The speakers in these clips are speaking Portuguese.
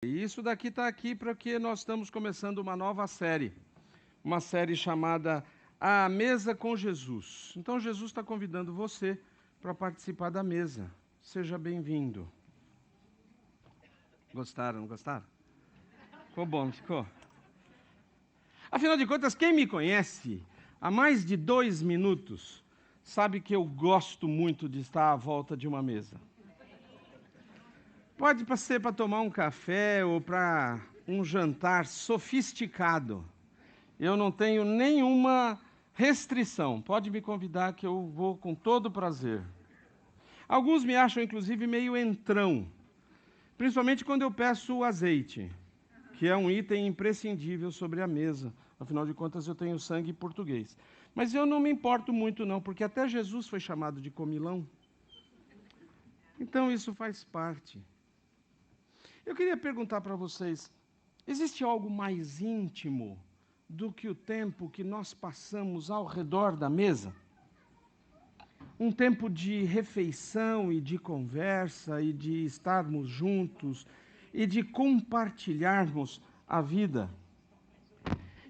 E isso daqui está aqui porque nós estamos começando uma série chamada A Mesa com Jesus. Então Jesus está convidando você para participar da mesa. Seja bem-vindo. Gostaram, não gostaram? Ficou bom, não ficou? Afinal de contas, quem me conhece há mais de 2 minutos sabe que eu gosto muito de estar à volta de uma mesa. Pode ser para tomar um café ou para um jantar sofisticado. Eu não tenho nenhuma restrição. Pode me convidar que eu vou com todo prazer. Alguns me acham, inclusive, meio entrão. Principalmente quando eu peço o azeite, que é um item imprescindível sobre a mesa. Afinal de contas, eu tenho sangue português. Mas eu não me importo muito, não, porque até Jesus foi chamado de comilão. Então, isso faz parte. Eu queria perguntar para vocês, existe algo mais íntimo do que o tempo que nós passamos ao redor da mesa? Um tempo de refeição e de conversa e de estarmos juntos e de compartilharmos a vida.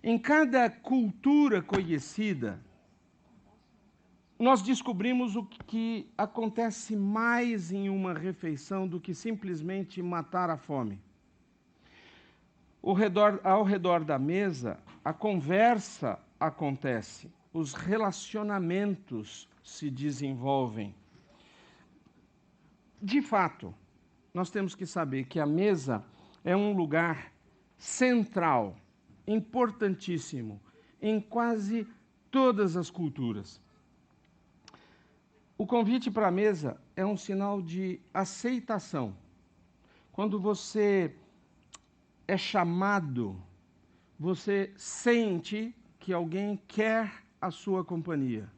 Em cada cultura conhecida, nós descobrimos o que acontece mais em uma refeição do que simplesmente matar a fome. Ao redor da mesa, a conversa acontece, os relacionamentos se desenvolvem. De fato, nós temos que saber que a mesa é um lugar central, importantíssimo, em quase todas as culturas. O convite para a mesa é um sinal de aceitação. Quando você é chamado, você sente que alguém quer a sua companhia.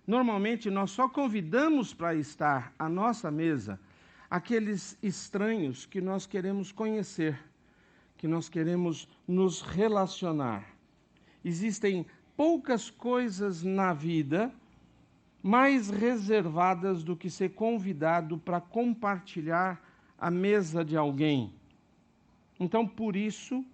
Normalmente, nós só convidamos para estar à nossa mesa aqueles estranhos que nós queremos conhecer, que nós queremos nos relacionar. Existem poucas coisas na vida mais reservadas do que ser convidado para compartilhar a mesa de alguém. Então, por isso,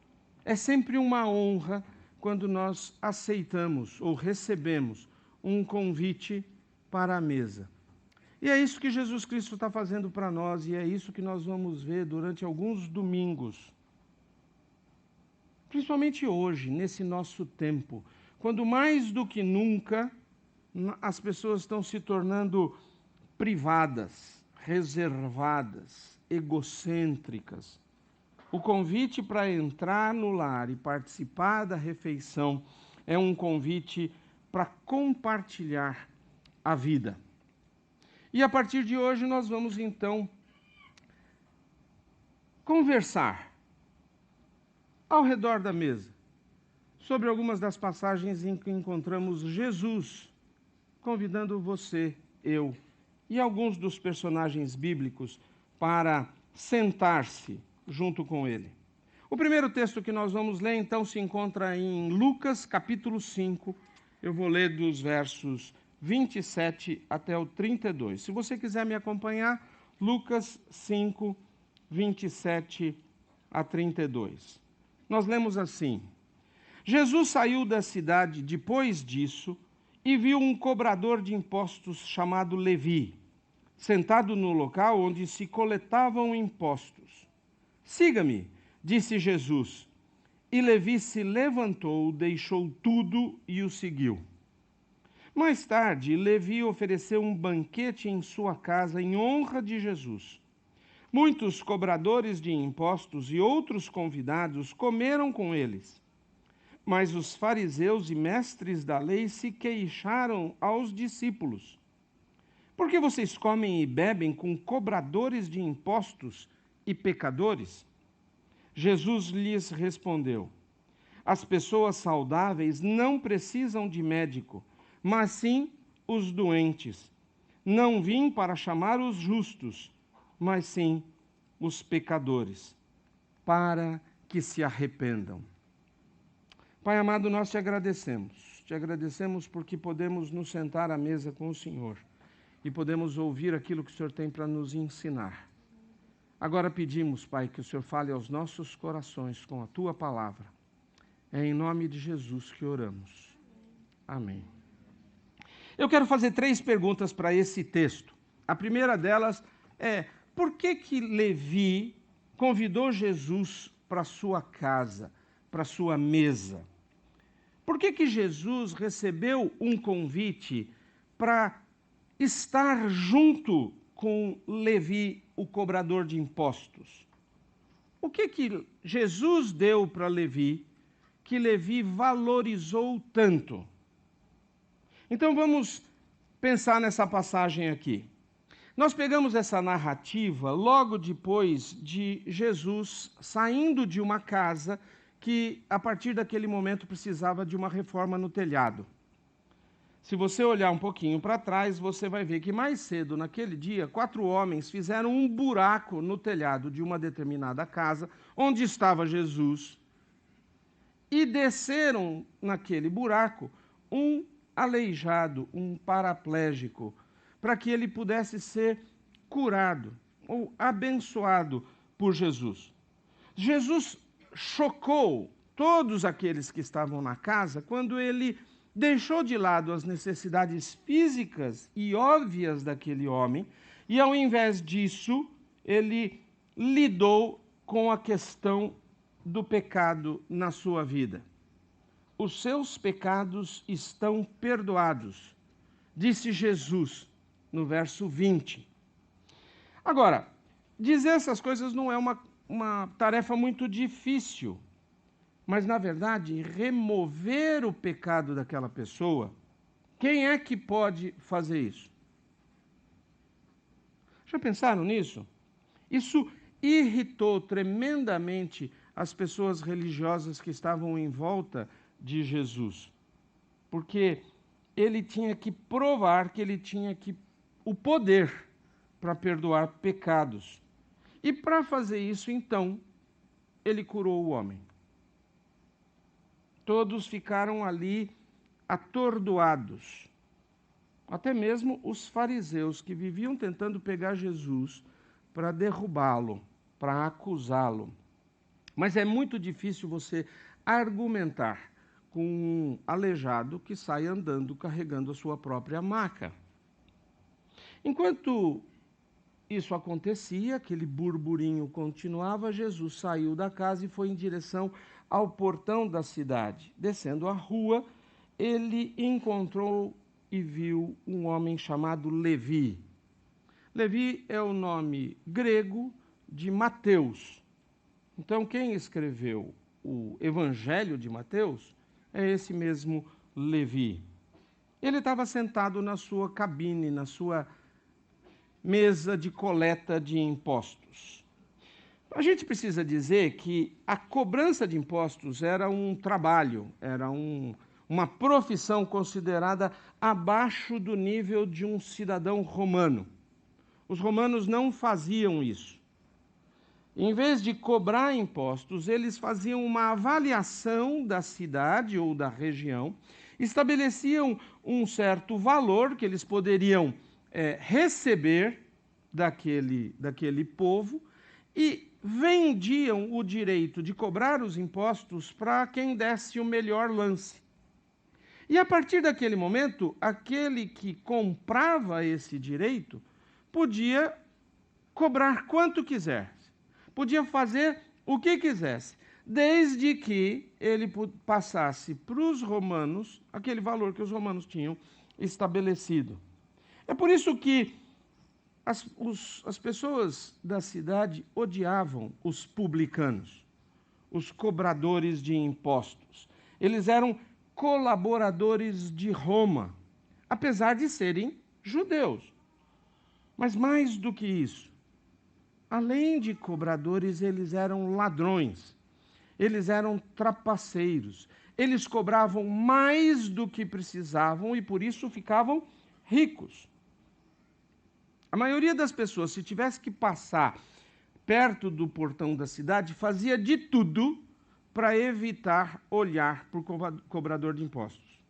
é sempre uma honra quando nós aceitamos ou recebemos um convite para a mesa. E é isso que Jesus Cristo está fazendo para nós, e é isso que nós vamos ver durante alguns domingos. Principalmente hoje, nesse nosso tempo, quando mais do que nunca as pessoas estão se tornando privadas, reservadas, egocêntricas. O convite para entrar no lar e participar da refeição é um convite para compartilhar a vida. E a partir de hoje nós vamos então conversar ao redor da mesa sobre algumas das passagens em que encontramos Jesus convidando você, eu e alguns dos personagens bíblicos para sentar-se junto com ele. O primeiro texto que nós vamos ler, então, se encontra em Lucas, capítulo 5. Eu vou ler dos versos 27 até o 32. Se você quiser me acompanhar, Lucas 5, 27 a 32. Nós lemos assim: Jesus saiu da cidade depois disso e viu um cobrador de impostos chamado Levi, sentado no local onde se coletavam impostos. Siga-me, disse Jesus. E Levi se levantou, deixou tudo e o seguiu. Mais tarde, Levi ofereceu um banquete em sua casa em honra de Jesus. Muitos cobradores de impostos e outros convidados comeram com eles. Mas os fariseus e mestres da lei se queixaram aos discípulos: por que vocês comem e bebem com cobradores de impostos e pecadores? Jesus lhes respondeu: as pessoas saudáveis não precisam de médico, mas sim os doentes. Não vim para chamar os justos, mas sim os pecadores, para que se arrependam. Pai amado, nós te agradecemos. Te agradecemos porque podemos nos sentar à mesa com o Senhor e podemos ouvir aquilo que o Senhor tem para nos ensinar. Agora pedimos, Pai, que o Senhor fale aos nossos corações com a Tua palavra. É em nome de Jesus que oramos. Amém. Eu quero fazer 3 perguntas para esse texto. A primeira delas é: por que Levi convidou Jesus para sua casa, para sua mesa? Por que Jesus recebeu um convite para estar junto com Levi, o cobrador de impostos? O que Jesus deu para Levi que Levi valorizou tanto? Então vamos pensar nessa passagem aqui. Nós pegamos essa narrativa logo depois de Jesus saindo de uma casa que, a partir daquele momento, precisava de uma reforma no telhado. Se você olhar um pouquinho para trás, você vai ver que mais cedo, naquele dia, 4 homens fizeram um buraco no telhado de uma determinada casa, onde estava Jesus, e desceram naquele buraco um aleijado, um paraplégico, para que ele pudesse ser curado ou abençoado por Jesus. Jesus chocou todos aqueles que estavam na casa quando ele deixou de lado as necessidades físicas e óbvias daquele homem e, ao invés disso, ele lidou com a questão do pecado na sua vida. Os seus pecados estão perdoados, disse Jesus no verso 20. Agora, dizer essas coisas não é uma tarefa muito difícil, mas, na verdade, remover o pecado daquela pessoa, quem é que pode fazer isso? Já pensaram nisso? Isso irritou tremendamente as pessoas religiosas que estavam em volta de Jesus, porque ele tinha que provar que ele tinha o poder para perdoar pecados. E para fazer isso, então, ele curou o homem. Todos ficaram ali atordoados. Até mesmo os fariseus, que viviam tentando pegar Jesus para derrubá-lo, para acusá-lo. Mas é muito difícil você argumentar com um aleijado que sai andando carregando a sua própria maca. Enquanto isso acontecia, aquele burburinho continuava, Jesus saiu da casa e foi em direção ao portão da cidade. Descendo a rua, ele encontrou e viu um homem chamado Levi. Levi é o nome grego de Mateus. Então, quem escreveu o Evangelho de Mateus é esse mesmo Levi. Ele estava sentado na sua cabine, na sua mesa de coleta de impostos. A gente precisa dizer que a cobrança de impostos era um trabalho, era uma profissão considerada abaixo do nível de um cidadão romano. Os romanos não faziam isso. Em vez de cobrar impostos, eles faziam uma avaliação da cidade ou da região, estabeleciam um certo valor que eles poderiam receber daquele povo e vendiam o direito de cobrar os impostos para quem desse o melhor lance. E a partir daquele momento, aquele que comprava esse direito podia cobrar quanto quisesse, podia fazer o que quisesse, desde que ele passasse para os romanos aquele valor que os romanos tinham estabelecido. É por isso que as pessoas da cidade odiavam os publicanos, os cobradores de impostos. Eles eram colaboradores de Roma, apesar de serem judeus. Mas mais do que isso, além de cobradores, eles eram ladrões, eles eram trapaceiros, eles cobravam mais do que precisavam e por isso ficavam ricos. A maioria das pessoas, se tivesse que passar perto do portão da cidade, fazia de tudo para evitar olhar para o cobrador de impostos.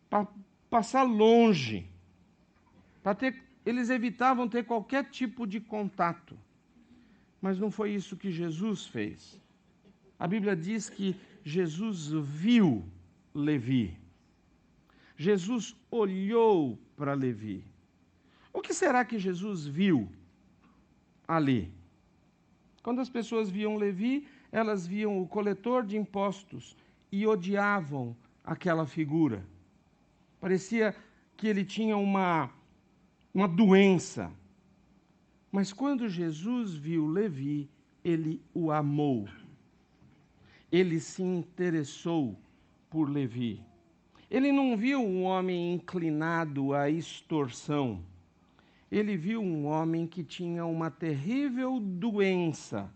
Para passar longe. Eles evitavam ter qualquer tipo de contato. Mas não foi isso que Jesus fez. A Bíblia diz que Jesus viu Levi. Jesus olhou para Levi. O que será que Jesus viu ali? Quando as pessoas viam Levi, elas viam o coletor de impostos e odiavam aquela figura. Parecia que ele tinha uma doença. Mas quando Jesus viu Levi, ele o amou. Ele se interessou por Levi. Ele não viu um homem inclinado à extorsão. Ele viu um homem que tinha uma terrível doença,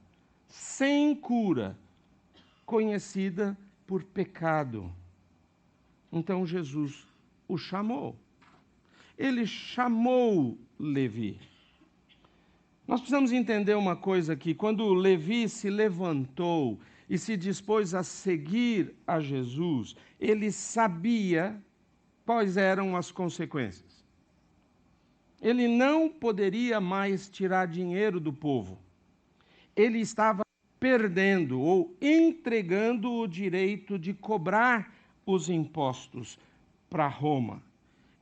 sem cura, conhecida por pecado. Então Jesus o chamou. Ele chamou Levi. Nós precisamos entender uma coisa aqui. Quando Levi se levantou e se dispôs a seguir a Jesus, ele sabia quais eram as consequências. Ele não poderia mais tirar dinheiro do povo. Ele estava perdendo ou entregando o direito de cobrar os impostos para Roma.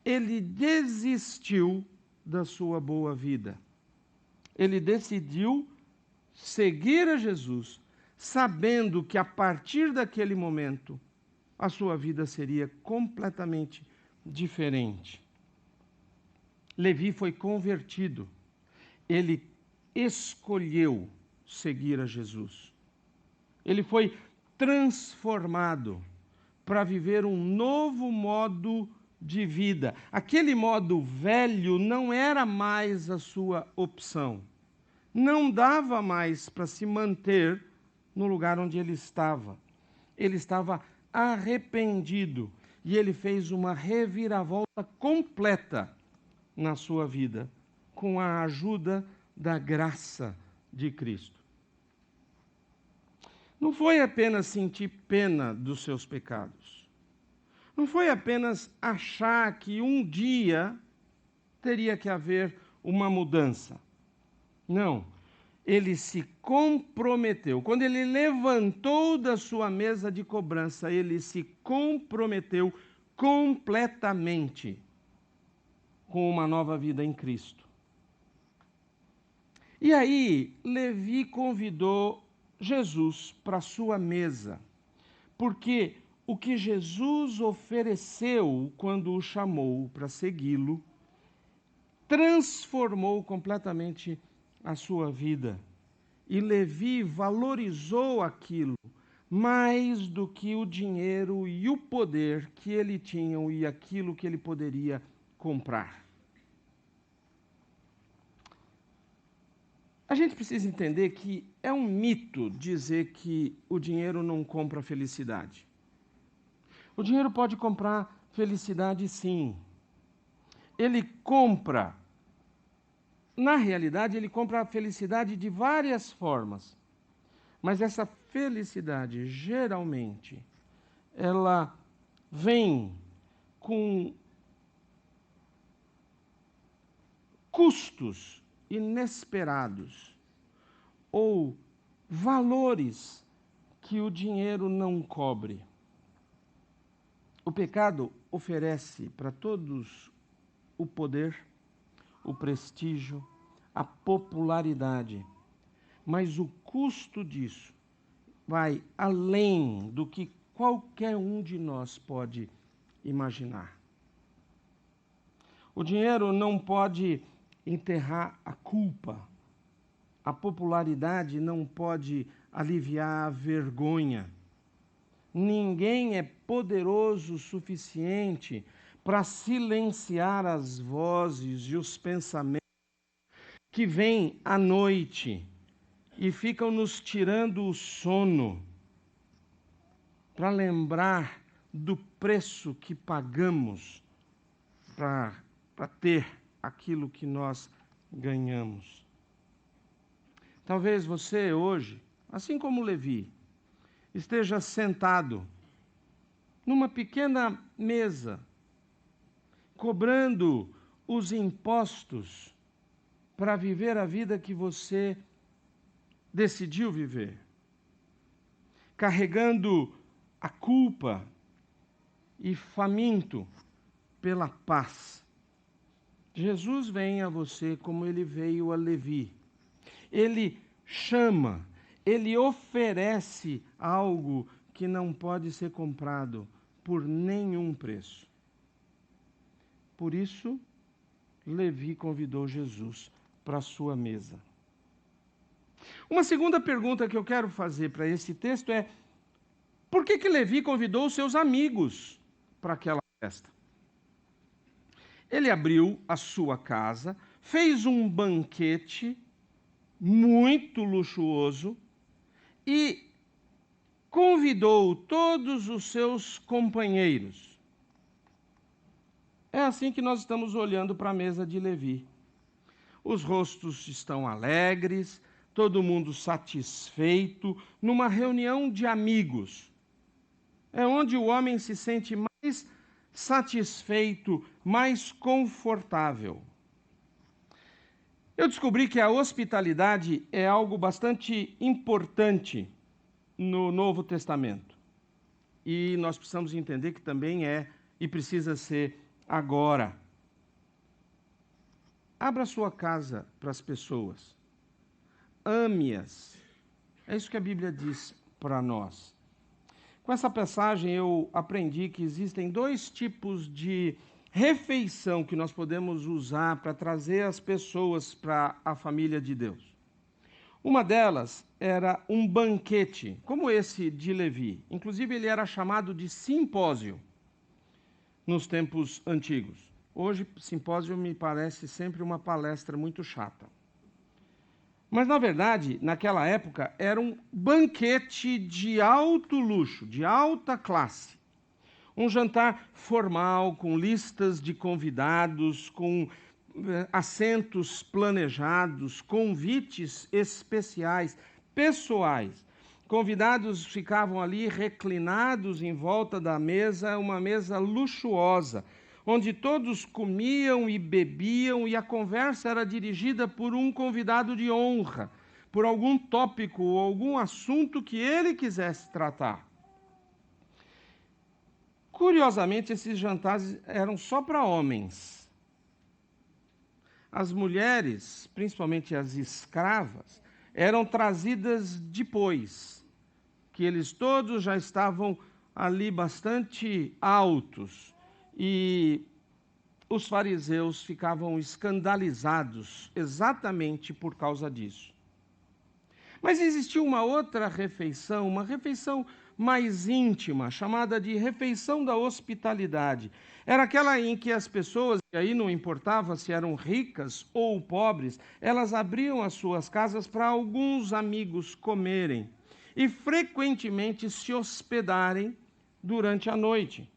Ele desistiu da sua boa vida. Ele decidiu seguir a Jesus, sabendo que a partir daquele momento a sua vida seria completamente diferente. Levi foi convertido. Ele escolheu seguir a Jesus. Ele foi transformado para viver um novo modo de vida. Aquele modo velho não era mais a sua opção. Não dava mais para se manter no lugar onde ele estava. Ele estava arrependido e ele fez uma reviravolta completa na sua vida, com a ajuda da graça de Cristo. Não foi apenas sentir pena dos seus pecados. Não foi apenas achar que um dia teria que haver uma mudança. Não. Ele se comprometeu. Quando ele levantou da sua mesa de cobrança, ele se comprometeu completamente com uma nova vida em Cristo. E aí, Levi convidou Jesus para a sua mesa, porque o que Jesus ofereceu quando o chamou para segui-lo transformou completamente a sua vida. E Levi valorizou aquilo mais do que o dinheiro e o poder que ele tinha e aquilo que ele poderia comprar. A gente precisa entender que é um mito dizer que o dinheiro não compra felicidade. O dinheiro pode comprar felicidade, sim. Ele compra, na realidade, ele compra a felicidade de várias formas. Mas essa felicidade, geralmente, ela vem com custos inesperados ou valores que o dinheiro não cobre. O pecado oferece para todos o poder, o prestígio, a popularidade, mas o custo disso vai além do que qualquer um de nós pode imaginar. O dinheiro não pode enterrar a culpa. A popularidade não pode aliviar a vergonha. Ninguém é poderoso o suficiente para silenciar as vozes e os pensamentos que vêm à noite e ficam nos tirando o sono, para lembrar do preço que pagamos para ter aquilo que nós ganhamos. Talvez você hoje, assim como Levi, esteja sentado numa pequena mesa, cobrando os impostos para viver a vida que você decidiu viver, carregando a culpa e faminto pela paz. Jesus vem a você como ele veio a Levi. Ele chama, ele oferece algo que não pode ser comprado por nenhum preço. Por isso, Levi convidou Jesus para a sua mesa. Uma segunda pergunta que eu quero fazer para esse texto é: por que Levi convidou os seus amigos para aquela festa? Ele abriu a sua casa, fez um banquete muito luxuoso e convidou todos os seus companheiros. É assim que nós estamos olhando para a mesa de Levi. Os rostos estão alegres, todo mundo satisfeito, numa reunião de amigos. É onde o homem se sente mais satisfeito, mais confortável. Eu descobri que a hospitalidade é algo bastante importante no Novo Testamento. E nós precisamos entender que também é e precisa ser agora. Abra sua casa para as pessoas. Ame-as. É isso que a Bíblia diz para nós. Com essa passagem eu aprendi que existem dois tipos de refeição que nós podemos usar para trazer as pessoas para a família de Deus. Uma delas era um banquete, como esse de Levi. Inclusive ele era chamado de simpósio nos tempos antigos. Hoje, simpósio me parece sempre uma palestra muito chata. Mas, na verdade, naquela época, era um banquete de alto luxo, de alta classe. Um jantar formal, com listas de convidados, com assentos planejados, convites especiais, pessoais. Convidados ficavam ali reclinados em volta da mesa, uma mesa luxuosa, onde todos comiam e bebiam, e a conversa era dirigida por um convidado de honra, por algum tópico ou algum assunto que ele quisesse tratar. Curiosamente, esses jantares eram só para homens. As mulheres, principalmente as escravas, eram trazidas depois, que eles todos já estavam ali bastante altos. E os fariseus ficavam escandalizados exatamente por causa disso. Mas existia uma outra refeição, uma refeição mais íntima, chamada de refeição da hospitalidade. Era aquela em que as pessoas, e aí não importava se eram ricas ou pobres, elas abriam as suas casas para alguns amigos comerem e frequentemente se hospedarem durante a noite.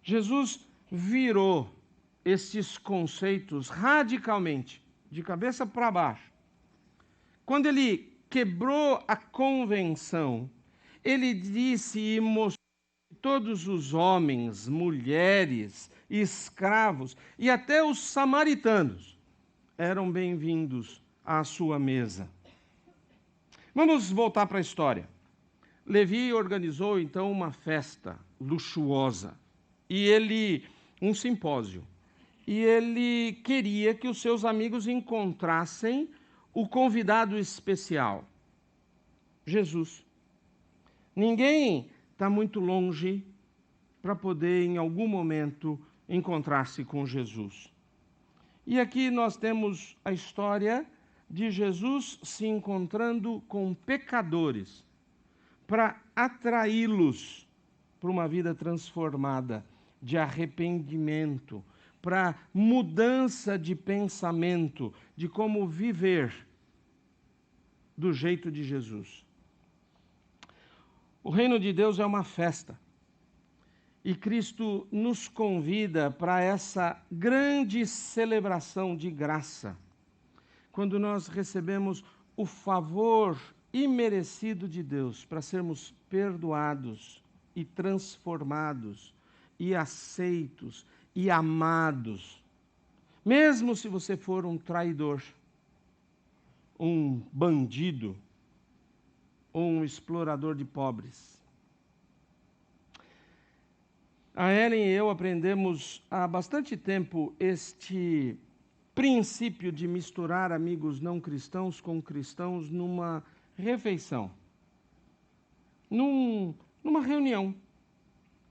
Jesus virou esses conceitos radicalmente, de cabeça para baixo. Quando ele quebrou a convenção, ele disse e mostrou que todos os homens, mulheres, escravos e até os samaritanos eram bem-vindos à sua mesa. Vamos voltar para a história. Levi organizou então uma festa luxuosa. Um simpósio. E ele queria que os seus amigos encontrassem o convidado especial, Jesus. Ninguém está muito longe para poder, em algum momento, encontrar-se com Jesus. E aqui nós temos a história de Jesus se encontrando com pecadores para atraí-los para uma vida transformada, de arrependimento, para mudança de pensamento, de como viver do jeito de Jesus. O reino de Deus é uma festa. E Cristo nos convida para essa grande celebração de graça, quando nós recebemos o favor imerecido de Deus para sermos perdoados e transformados e aceitos e amados, mesmo se você for um traidor, um bandido ou um explorador de pobres. A Ellen e eu aprendemos há bastante tempo este princípio de misturar amigos não cristãos com cristãos numa refeição, numa reunião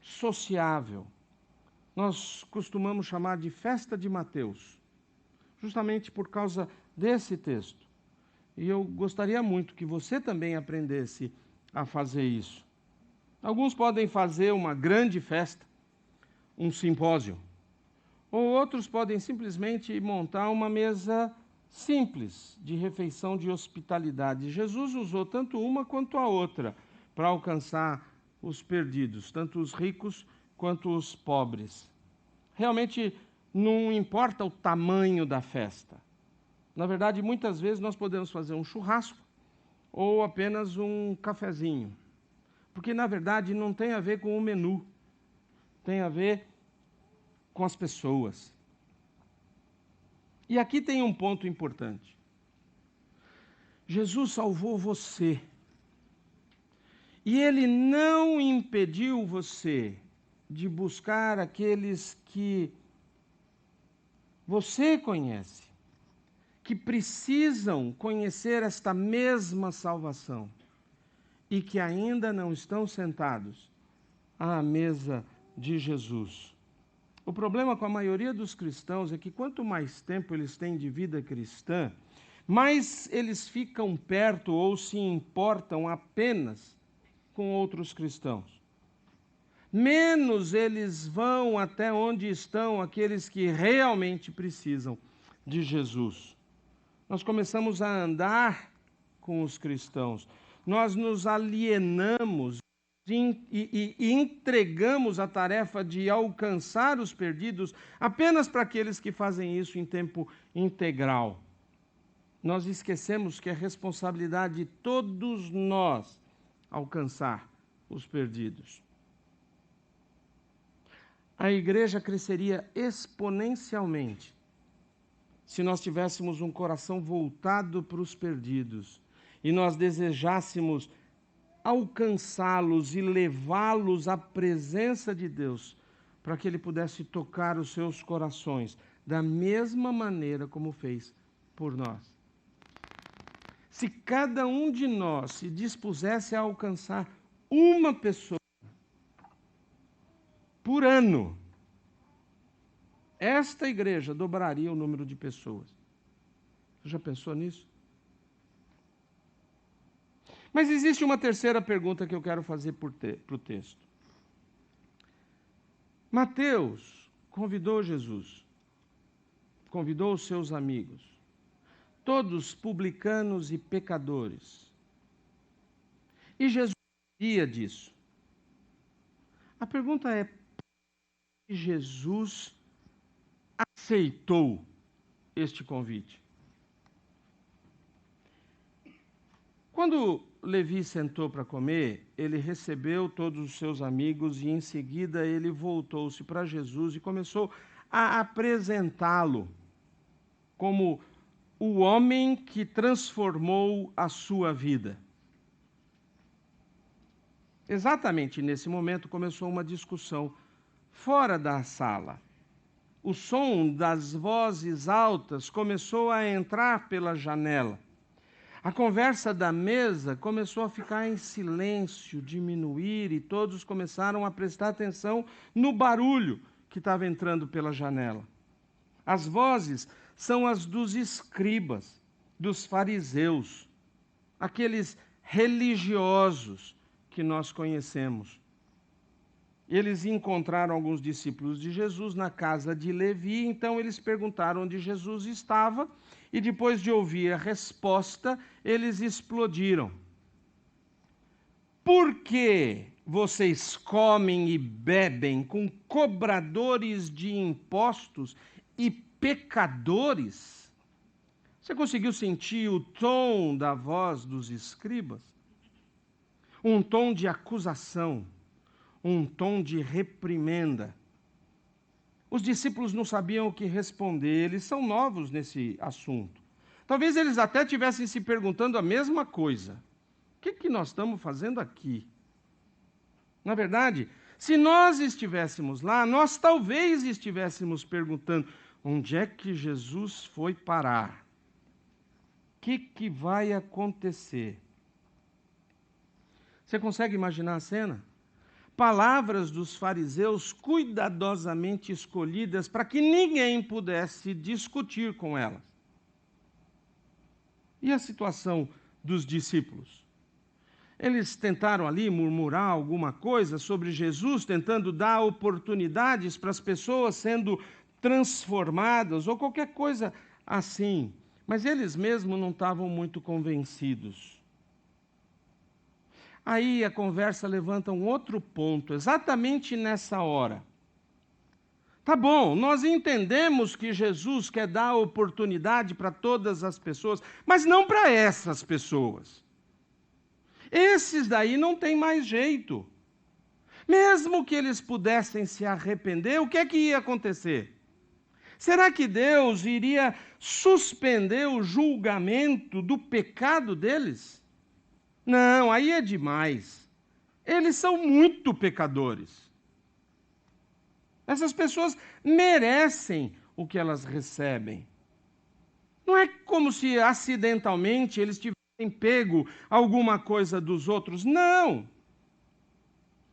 sociável. Nós costumamos chamar de festa de Mateus, justamente por causa desse texto. E eu gostaria muito que você também aprendesse a fazer isso. Alguns podem fazer uma grande festa, um simpósio, ou outros podem simplesmente montar uma mesa simples de refeição de hospitalidade. Jesus usou tanto uma quanto a outra para alcançar os perdidos, tanto os ricos quanto os pobres. Realmente não importa o tamanho da festa. Na verdade, muitas vezes nós podemos fazer um churrasco ou apenas um cafezinho. Porque, na verdade, não tem a ver com o menu. Tem a ver com as pessoas. E aqui tem um ponto importante. Jesus salvou você. E Ele não impediu você de buscar aqueles que você conhece, que precisam conhecer esta mesma salvação e que ainda não estão sentados à mesa de Jesus. O problema com a maioria dos cristãos é que quanto mais tempo eles têm de vida cristã, mais eles ficam perto ou se importam apenas com outros cristãos. Menos eles vão até onde estão aqueles que realmente precisam de Jesus. Nós começamos a andar com os cristãos, nós nos alienamos e entregamos a tarefa de alcançar os perdidos apenas para aqueles que fazem isso em tempo integral. Nós esquecemos que é responsabilidade de todos nós alcançar os perdidos. A igreja cresceria exponencialmente se nós tivéssemos um coração voltado para os perdidos e nós desejássemos alcançá-los e levá-los à presença de Deus, para que Ele pudesse tocar os seus corações da mesma maneira como fez por nós. Se cada um de nós se dispusesse a alcançar uma pessoa por ano, esta igreja dobraria o número de pessoas. Você já pensou nisso? Mas existe uma terceira pergunta que eu quero fazer para o texto. Mateus convidou Jesus, convidou os seus amigos, todos publicanos e pecadores. E Jesus sabia disso. A pergunta é: por que Jesus aceitou este convite? Quando Levi sentou para comer, ele recebeu todos os seus amigos e em seguida ele voltou-se para Jesus e começou a apresentá-lo como o homem que transformou a sua vida. Exatamente nesse momento começou uma discussão fora da sala. O som das vozes altas começou a entrar pela janela. A conversa da mesa começou a ficar em silêncio, diminuir, e todos começaram a prestar atenção no barulho que estava entrando pela janela. As vozes são as dos escribas, dos fariseus, aqueles religiosos que nós conhecemos. Eles encontraram alguns discípulos de Jesus na casa de Levi, então eles perguntaram onde Jesus estava, e depois de ouvir a resposta, eles explodiram. Por que vocês comem e bebem com cobradores de impostos e pecadores? Você conseguiu sentir o tom da voz dos escribas? Um tom de acusação, um tom de reprimenda. Os discípulos não sabiam o que responder, eles são novos nesse assunto. Talvez eles até estivessem se perguntando a mesma coisa. O que nós estamos fazendo aqui? Na verdade, se nós estivéssemos lá, nós talvez estivéssemos perguntando: onde é que Jesus foi parar? O que vai acontecer? Você consegue imaginar a cena? Palavras dos fariseus cuidadosamente escolhidas para que ninguém pudesse discutir com elas. E a situação dos discípulos? Eles tentaram ali murmurar alguma coisa sobre Jesus, tentando dar oportunidades para as pessoas sendo transformadas ou qualquer coisa assim. Mas eles mesmos não estavam muito convencidos. Aí a conversa levanta um outro ponto, exatamente nessa hora. Tá bom, nós entendemos que Jesus quer dar oportunidade para todas as pessoas, mas não para essas pessoas. Esses daí não tem mais jeito. Mesmo que eles pudessem se arrepender, o que é que ia acontecer? Será que Deus iria suspender o julgamento do pecado deles? Não, aí é demais. Eles são muito pecadores. Essas pessoas merecem o que elas recebem. Não é como se acidentalmente eles tivessem pego alguma coisa dos outros. Não.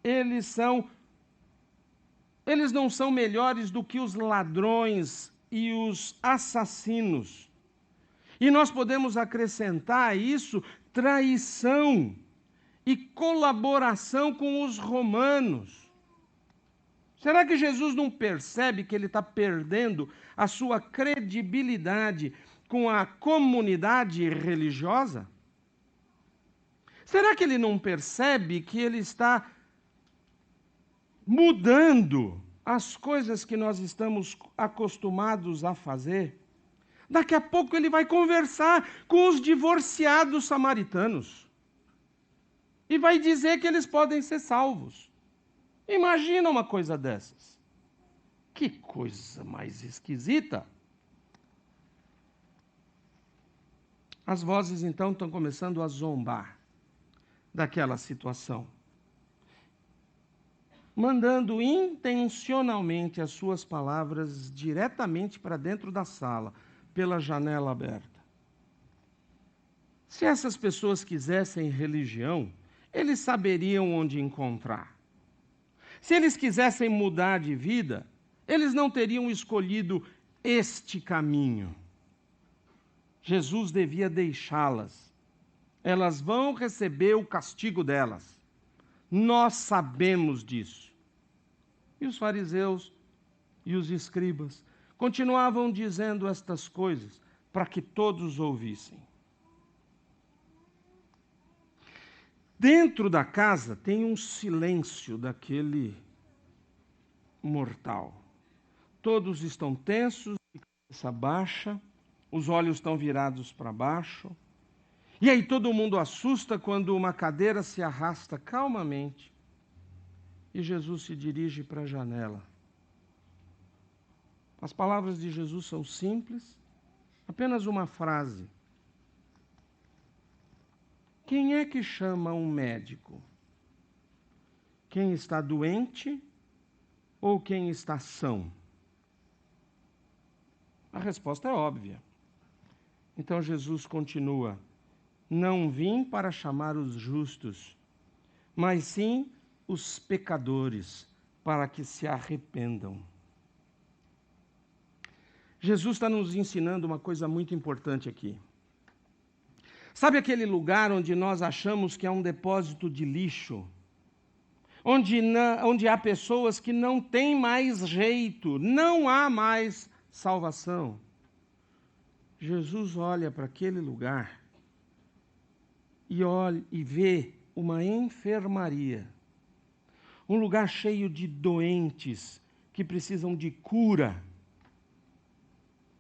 Eles não são melhores do que os ladrões e os assassinos. E nós podemos acrescentar a isso traição e colaboração com os romanos. Será que Jesus não percebe que ele está perdendo a sua credibilidade com a comunidade religiosa? Será que ele não percebe que ele está mudando as coisas que nós estamos acostumados a fazer? Daqui a pouco ele vai conversar com os divorciados samaritanos e vai dizer que eles podem ser salvos. Imagina uma coisa dessas. Que coisa mais esquisita. As vozes então estão começando a zombar daquela situação, mandando intencionalmente as suas palavras diretamente para dentro da sala, pela janela aberta. Se essas pessoas quisessem religião, eles saberiam onde encontrar. Se eles quisessem mudar de vida, eles não teriam escolhido este caminho. Jesus devia deixá-las. Elas vão receber o castigo delas. Nós sabemos disso. E os fariseus e os escribas continuavam dizendo estas coisas para que todos ouvissem. Dentro da casa tem um silêncio daquele mortal. Todos estão tensos, de cabeça baixa, os olhos estão virados para baixo. E aí todo mundo assusta quando uma cadeira se arrasta calmamente e Jesus se dirige para a janela. As palavras de Jesus são simples, apenas uma frase. Quem é que chama um médico? Quem está doente ou quem está são? A resposta é óbvia. Então Jesus continua: não vim para chamar os justos, mas sim os pecadores, para que se arrependam. Jesus está nos ensinando uma coisa muito importante aqui. Sabe aquele lugar onde nós achamos que é um depósito de lixo? Onde há pessoas que não têm mais jeito, não há mais salvação. Jesus olha para aquele lugar e vê uma enfermaria, um lugar cheio de doentes que precisam de cura.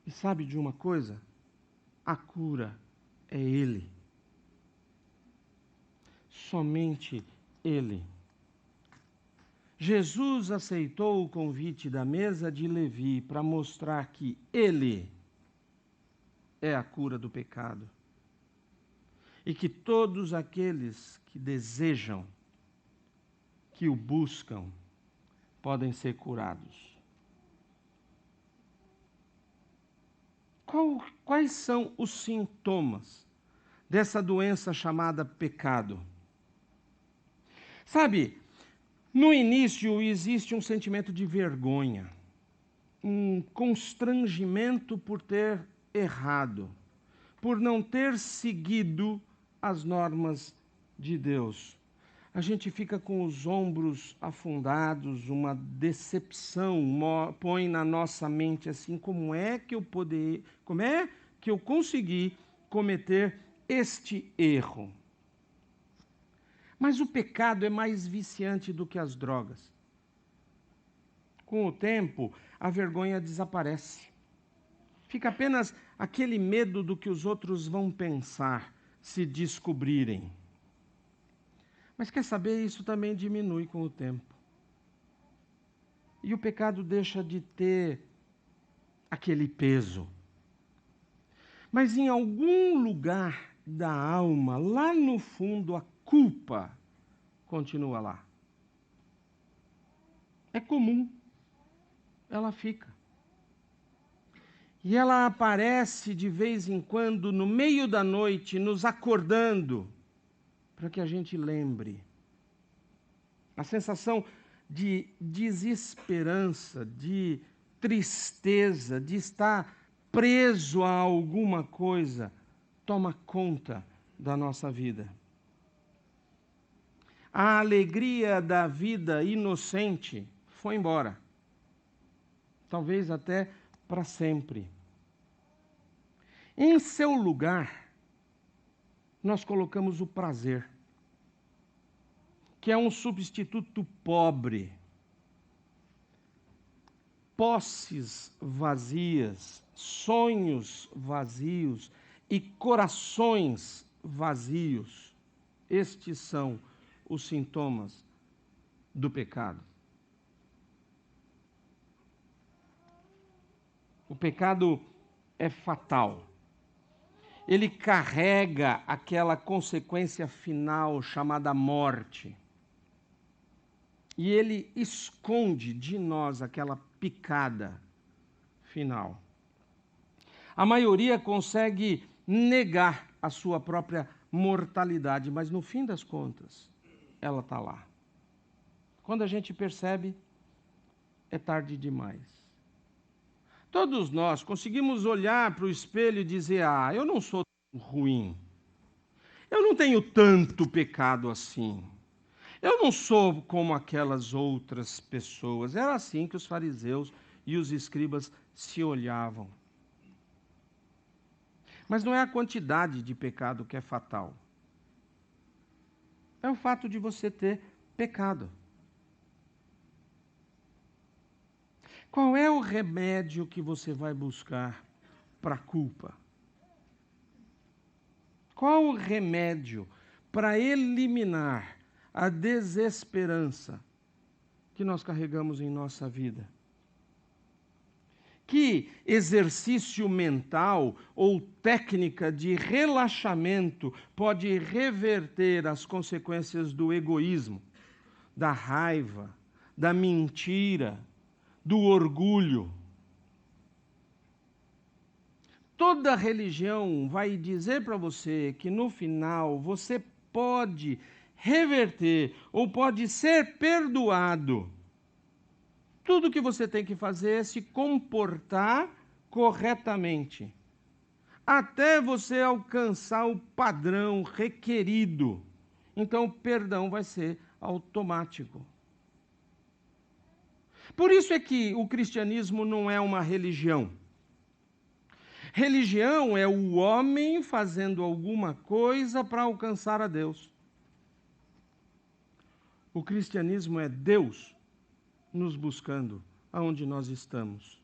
E sabe de uma coisa? A cura é Ele. Somente Ele. Jesus aceitou o convite da mesa de Levi para mostrar que Ele é a cura do pecado. E que todos aqueles que desejam, que o buscam, podem ser curados. Quais são os sintomas dessa doença chamada pecado? Sabe, no início existe um sentimento de vergonha, um constrangimento por ter errado, por não ter seguido as normas de Deus. A gente fica com os ombros afundados, uma decepção põe na nossa mente assim, como é que eu consegui cometer este erro? Mas o pecado é mais viciante do que as drogas. Com o tempo, a vergonha desaparece. Fica apenas aquele medo do que os outros vão pensar se descobrirem. Mas quer saber, isso também diminui com o tempo. E o pecado deixa de ter aquele peso. Mas em algum lugar da alma, lá no fundo, a culpa continua lá. É comum. Ela fica. E ela aparece de vez em quando no meio da noite, nos acordando, para que a gente lembre. A sensação de desesperança, de tristeza, de estar preso a alguma coisa, toma conta da nossa vida. A alegria da vida inocente foi embora. Talvez até para sempre. Em seu lugar, nós colocamos o prazer, que é um substituto pobre. Posses vazias, sonhos vazios e corações vazios. Estes são os sintomas do pecado. O pecado é fatal. Ele carrega aquela consequência final chamada morte. E ele esconde de nós aquela picada final. A maioria consegue negar a sua própria mortalidade, mas no fim das contas, ela está lá. Quando a gente percebe, é tarde demais. Todos nós conseguimos olhar para o espelho e dizer: eu não sou tão ruim. Eu não tenho tanto pecado assim. Eu não sou como aquelas outras pessoas. Era assim que os fariseus e os escribas se olhavam. Mas não é a quantidade de pecado que é fatal. É o fato de você ter pecado. Qual é o remédio que você vai buscar para a culpa? Qual o remédio para eliminar a desesperança que nós carregamos em nossa vida? Que exercício mental ou técnica de relaxamento pode reverter as consequências do egoísmo, da raiva, da mentira, do orgulho? Toda religião vai dizer para você que no final você pode reverter ou pode ser perdoado. Tudo que você tem que fazer é se comportar corretamente, até você alcançar o padrão requerido. Então o perdão vai ser automático. Por isso é que o cristianismo não é uma religião. Religião é o homem fazendo alguma coisa para alcançar a Deus. O cristianismo é Deus nos buscando aonde nós estamos.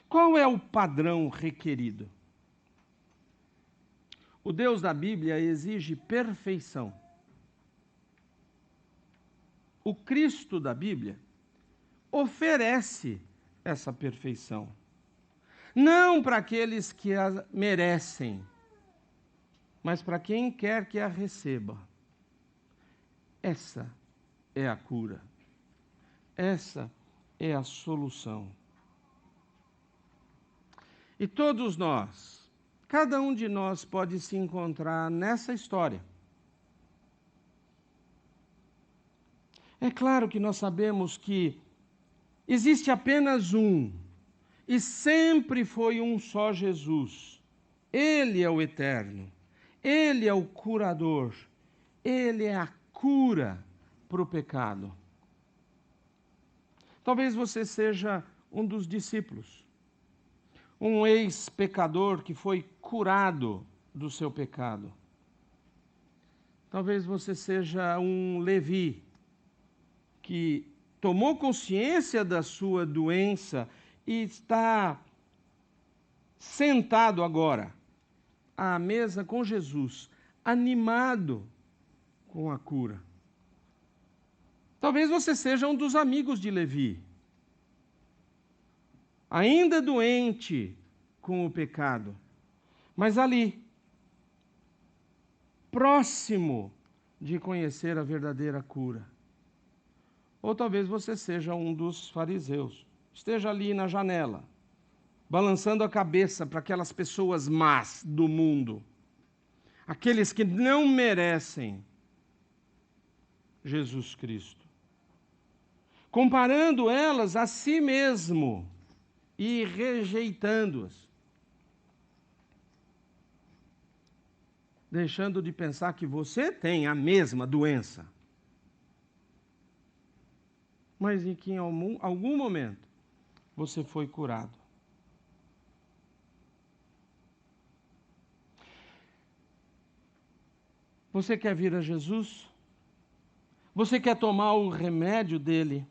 Qual é o padrão requerido? O Deus da Bíblia exige perfeição. O Cristo da Bíblia oferece essa perfeição. não para aqueles que a merecem, mas para quem quer que a receba. Essa é a cura. Essa é a solução. E todos nós, cada um de nós pode se encontrar nessa história. É claro que nós sabemos que existe apenas um, e sempre foi um só Jesus. Ele é o eterno, ele é o curador, ele é a cura para o pecado. Talvez você seja um dos discípulos, um ex-pecador que foi curado do seu pecado. Talvez você seja um Levi, que tomou consciência da sua doença e está sentado agora à mesa com Jesus, animado com a cura. Talvez você seja um dos amigos de Levi, ainda doente com o pecado, mas ali, próximo de conhecer a verdadeira cura. Ou talvez você seja um dos fariseus, esteja ali na janela, balançando a cabeça para aquelas pessoas más do mundo, aqueles que não merecem Jesus Cristo, comparando elas a si mesmo e rejeitando-as, deixando de pensar que você tem a mesma doença, mas em que em algum momento você foi curado. Você quer vir a Jesus? Você quer tomar o remédio dele?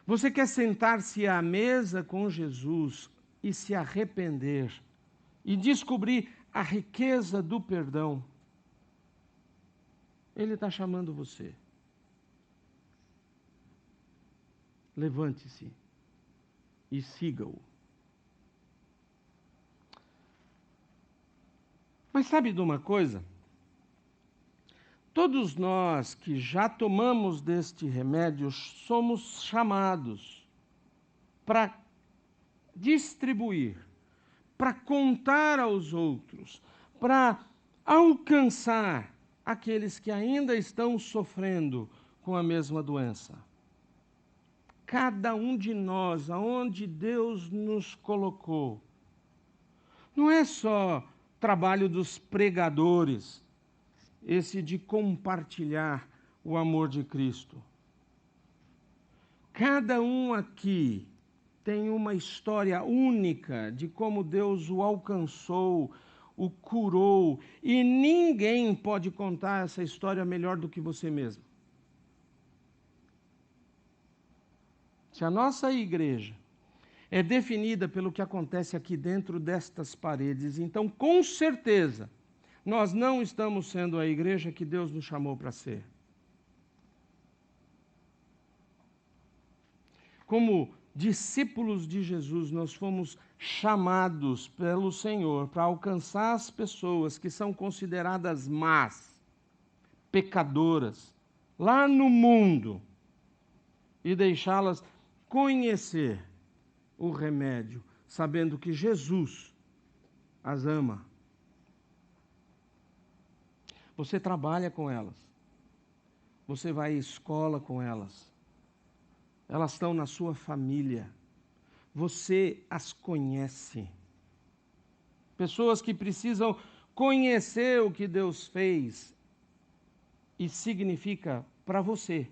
Você quer sentar-se à mesa com Jesus e se arrepender e descobrir a riqueza do perdão? Ele está chamando você. Levante-se e siga-o. Mas sabe de uma coisa? Todos nós que já tomamos deste remédio somos chamados para distribuir, para contar aos outros, para alcançar aqueles que ainda estão sofrendo com a mesma doença. Cada um de nós, aonde Deus nos colocou, não é só trabalho dos pregadores, esse de compartilhar o amor de Cristo. Cada um aqui tem uma história única de como Deus o alcançou, o curou, e ninguém pode contar essa história melhor do que você mesmo. Se a nossa igreja é definida pelo que acontece aqui dentro destas paredes, então, com certeza, nós não estamos sendo a igreja que Deus nos chamou para ser. Como discípulos de Jesus, nós fomos chamados pelo Senhor para alcançar as pessoas que são consideradas más, pecadoras, lá no mundo, e deixá-las conhecer o remédio, sabendo que Jesus as ama. Você trabalha com elas, você vai à escola com elas, elas estão na sua família, você as conhece. Pessoas que precisam conhecer o que Deus fez e significa para você.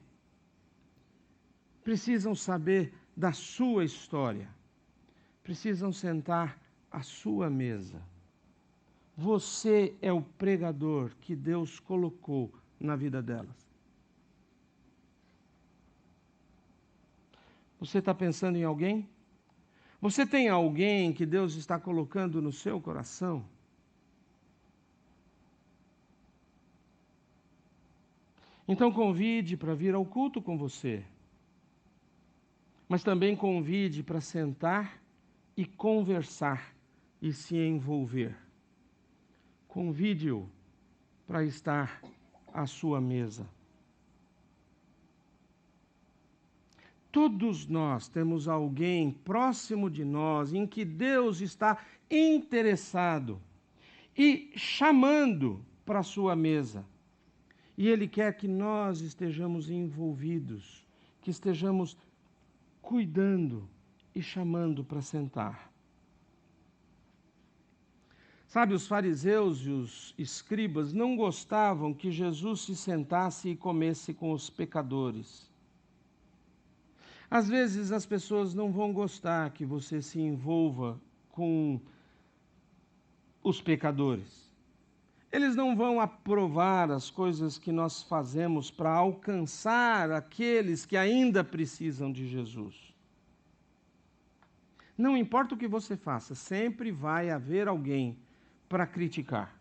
Precisam saber da sua história, precisam sentar à sua mesa. Você é o pregador que Deus colocou na vida delas. Você está pensando em alguém? Você tem alguém que Deus está colocando no seu coração? Então convide para vir ao culto com você. Mas também convide para sentar e conversar e se envolver. Convide-o para estar à sua mesa. Todos nós temos alguém próximo de nós em que Deus está interessado e chamando para a sua mesa. E Ele quer que nós estejamos envolvidos, que estejamos cuidando e chamando para sentar. Sabe, os fariseus e os escribas não gostavam que Jesus se sentasse e comesse com os pecadores. Às vezes as pessoas não vão gostar que você se envolva com os pecadores. Eles não vão aprovar as coisas que nós fazemos para alcançar aqueles que ainda precisam de Jesus. Não importa o que você faça, sempre vai haver alguém para criticar.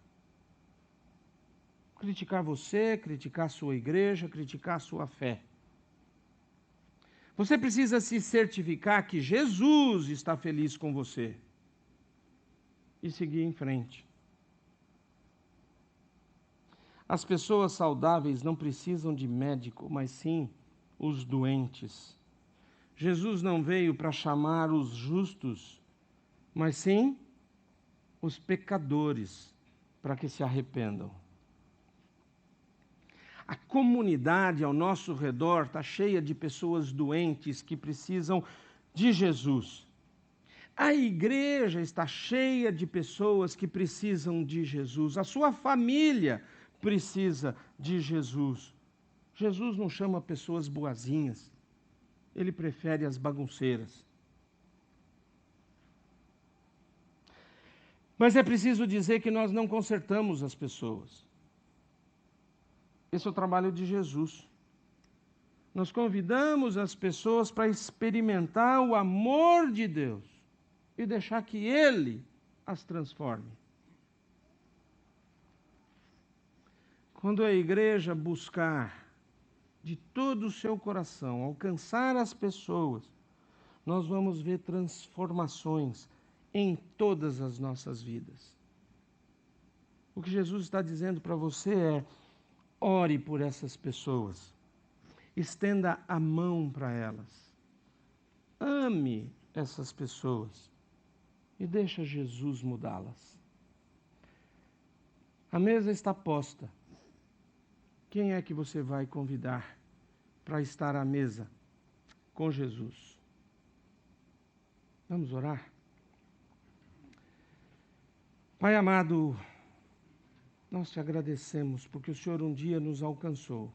Criticar você, criticar sua igreja, criticar sua fé. Você precisa se certificar que Jesus está feliz com você e seguir em frente. As pessoas saudáveis não precisam de médico, mas sim os doentes. Jesus não veio para chamar os justos, mas sim os pecadores, para que se arrependam. A comunidade ao nosso redor está cheia de pessoas doentes que precisam de Jesus. A igreja está cheia de pessoas que precisam de Jesus. A sua família precisa de Jesus. Jesus não chama pessoas boazinhas. Ele prefere as bagunceiras. Mas é preciso dizer que nós não consertamos as pessoas. Esse é o trabalho de Jesus. Nós convidamos as pessoas para experimentar o amor de Deus e deixar que Ele as transforme. Quando a igreja buscar de todo o seu coração alcançar as pessoas, nós vamos ver transformações em todas as nossas vidas. O que Jesus está dizendo para você é: ore por essas pessoas, estenda a mão para elas, ame essas pessoas e deixa Jesus mudá-las. A mesa está posta. Quem é que você vai convidar para estar à mesa com Jesus? Vamos orar? Pai amado, nós te agradecemos porque o Senhor um dia nos alcançou.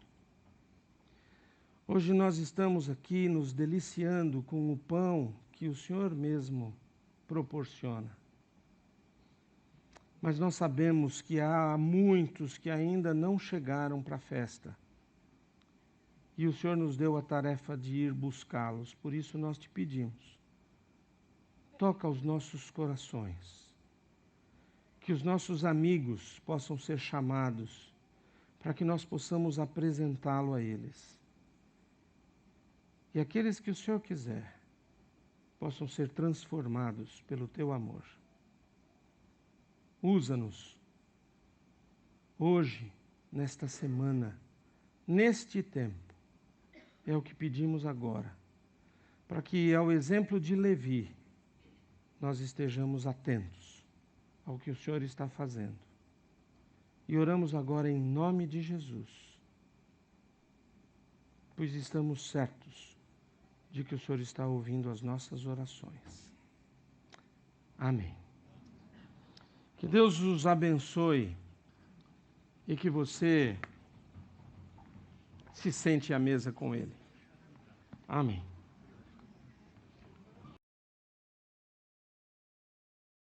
Hoje nós estamos aqui nos deliciando com o pão que o Senhor mesmo proporciona. Mas nós sabemos que há muitos que ainda não chegaram para a festa. E o Senhor nos deu a tarefa de ir buscá-los. Por isso nós te pedimos, toca os nossos corações. Que os nossos amigos possam ser chamados para que nós possamos apresentá-lo a eles. E aqueles que o Senhor quiser possam ser transformados pelo teu amor. Usa-nos hoje, nesta semana, neste tempo. É o que pedimos agora, para que, ao exemplo de Levi, nós estejamos atentos ao que o Senhor está fazendo. E oramos agora em nome de Jesus, pois estamos certos de que o Senhor está ouvindo as nossas orações. Amém. Que Deus os abençoe e que você se sente à mesa com Ele. Amém.